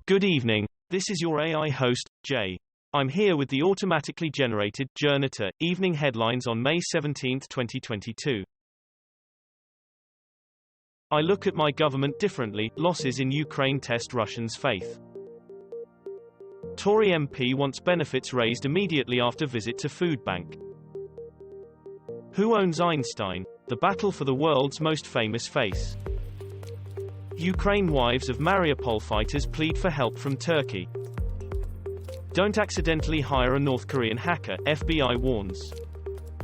Good evening, this is your AI host, Jay. I'm here with the automatically generated Journato evening headlines on May 17, 2022. I look at my government differently, losses in Ukraine test Russians' faith. Tory MP wants benefits raised immediately after visit to food bank. Who owns Einstein? The battle for the world's most famous face. Ukraine wives of Mariupol fighters plead for help from Turkey. Don't accidentally hire a North Korean hacker, FBI warns.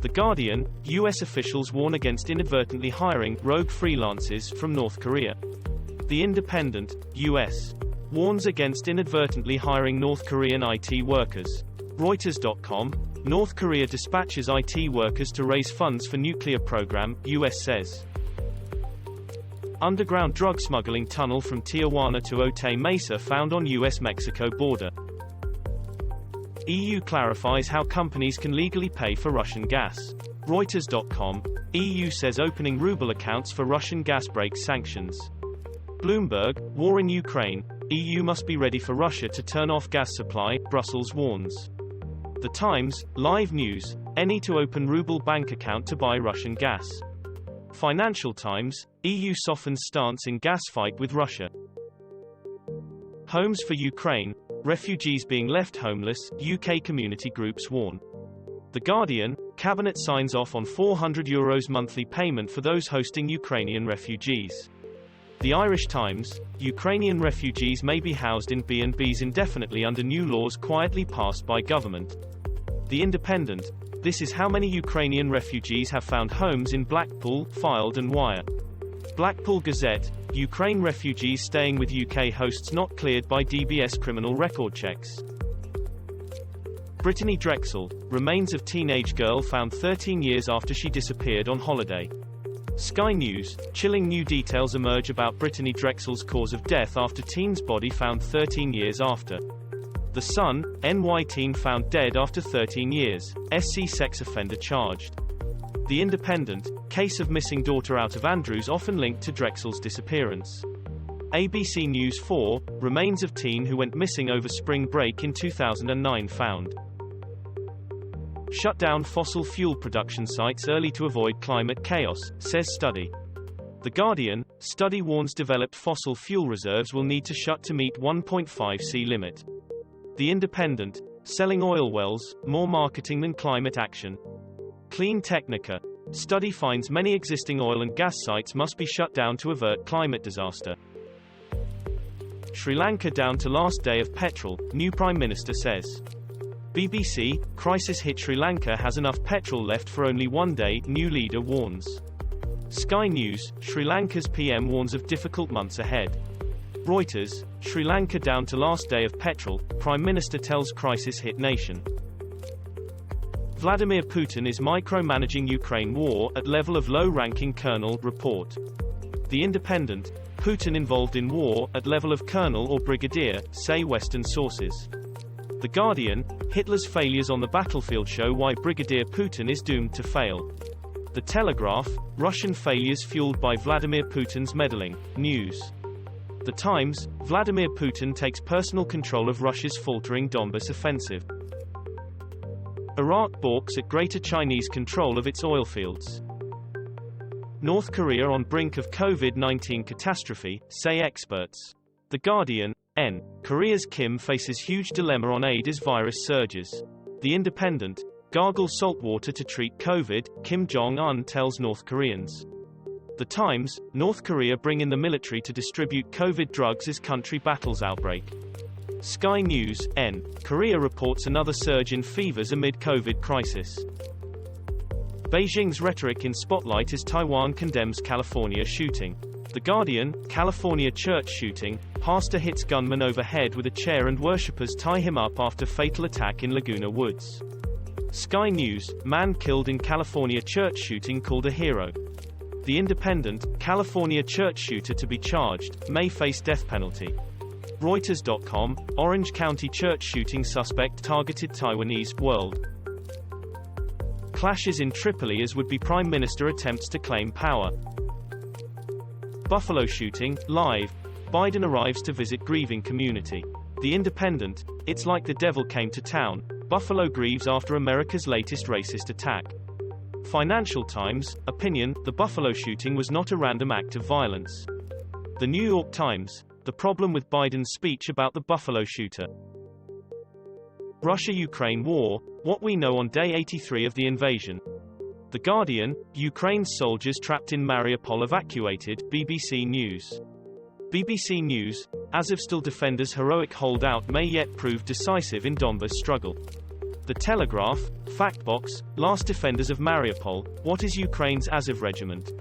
The Guardian, US officials warn against inadvertently hiring rogue freelancers from North Korea. The Independent, US, warns against inadvertently hiring North Korean IT workers. Reuters.com, North Korea dispatches IT workers to raise funds for nuclear program, US says. Underground drug smuggling tunnel from Tijuana to Otay Mesa found on US-Mexico border. EU clarifies how companies can legally pay for Russian gas. Reuters.com, EU says opening ruble accounts for Russian gas breaks sanctions. Bloomberg, war in Ukraine, EU must be ready for Russia to turn off gas supply, Brussels warns. The Times, live news, any to open ruble bank account to buy Russian gas. Financial Times, EU softens stance in gas fight with Russia. Homes for Ukraine, refugees being left homeless, UK community groups warn. The Guardian, Cabinet signs off on €400 monthly payment for those hosting Ukrainian refugees. The Irish Times, Ukrainian refugees may be housed in B&Bs indefinitely under new laws quietly passed by government. The Independent, this is how many Ukrainian refugees have found homes in Blackpool, Filed and Wire. Blackpool Gazette, Ukraine refugees staying with UK hosts not cleared by DBS criminal record checks. Brittany Drexel, remains of teenage girl found 13 years after she disappeared on holiday. Sky News, chilling new details emerge about Brittany Drexel's cause of death after teen's body found 13 years after. The Sun, NY teen found dead after 13 years, SC sex offender charged. The Independent, case of missing daughter out of Andrews often linked to Drexel's disappearance. ABC News 4, remains of teen who went missing over spring break in 2009 found. Shut down fossil fuel production sites early to avoid climate chaos, says study. The Guardian, study warns developed fossil fuel reserves will need to shut to meet 1.5C limit. The Independent, selling oil wells, more marketing than climate action. Clean Technica, study finds many existing oil and gas sites must be shut down to avert climate disaster. Sri Lanka down to last day of petrol, new Prime Minister says. BBC, crisis hit Sri Lanka has enough petrol left for only one day, new leader warns. Sky News, Sri Lanka's PM warns of difficult months ahead. Reuters, Sri Lanka down to last day of petrol, Prime Minister tells crisis hit nation. Vladimir Putin is micromanaging Ukraine war at level of low-ranking colonel, report. The Independent, Putin involved in war at level of colonel or brigadier, say Western sources. The Guardian, Hitler's failures on the battlefield show why Brigadier Putin is doomed to fail. The Telegraph, Russian failures fueled by Vladimir Putin's meddling, news. The Times, Vladimir Putin takes personal control of Russia's faltering Donbas offensive. Iraq balks at greater Chinese control of its oilfields. North Korea on brink of COVID-19 catastrophe, say experts. The Guardian, Korea's Kim faces huge dilemma on aid as virus surges. The Independent, gargle salt water to treat COVID, Kim Jong-un tells North Koreans. The Times, North Korea bring in the military to distribute COVID drugs as country battles outbreak. Sky News, Korea reports another surge in fevers amid COVID crisis. Beijing's rhetoric in spotlight as Taiwan condemns California shooting. The Guardian, California church shooting, pastor hits gunman over head with a chair and worshippers tie him up after fatal attack in Laguna Woods. Sky News, man killed in California church shooting called a hero. The Independent, California church shooter to be charged, may face death penalty. Reuters.com, Orange County church shooting suspect targeted Taiwanese, world. Clashes in Tripoli as would-be Prime Minister attempts to claim power. Buffalo shooting, live. Biden arrives to visit grieving community. The Independent, it's like the devil came to town. Buffalo grieves after America's latest racist attack. Financial Times, opinion, the Buffalo shooting was not a random act of violence. The New York Times, the problem with Biden's speech about the Buffalo shooter. Russia-Ukraine war, what we know on day 83 of the invasion. The Guardian, Ukraine's soldiers trapped in Mariupol evacuated, BBC News. BBC News, Azovstal defenders' heroic holdout may yet prove decisive in Donbas struggle. The Telegraph, Factbox, last defenders of Mariupol, what is Ukraine's Azov regiment?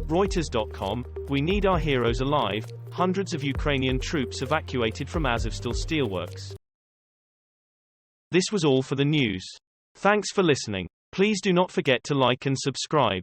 Reuters.com, we need our heroes alive, hundreds of Ukrainian troops evacuated from Azovstal steelworks. This was all for the news. Thanks for listening. Please do not forget to like and subscribe.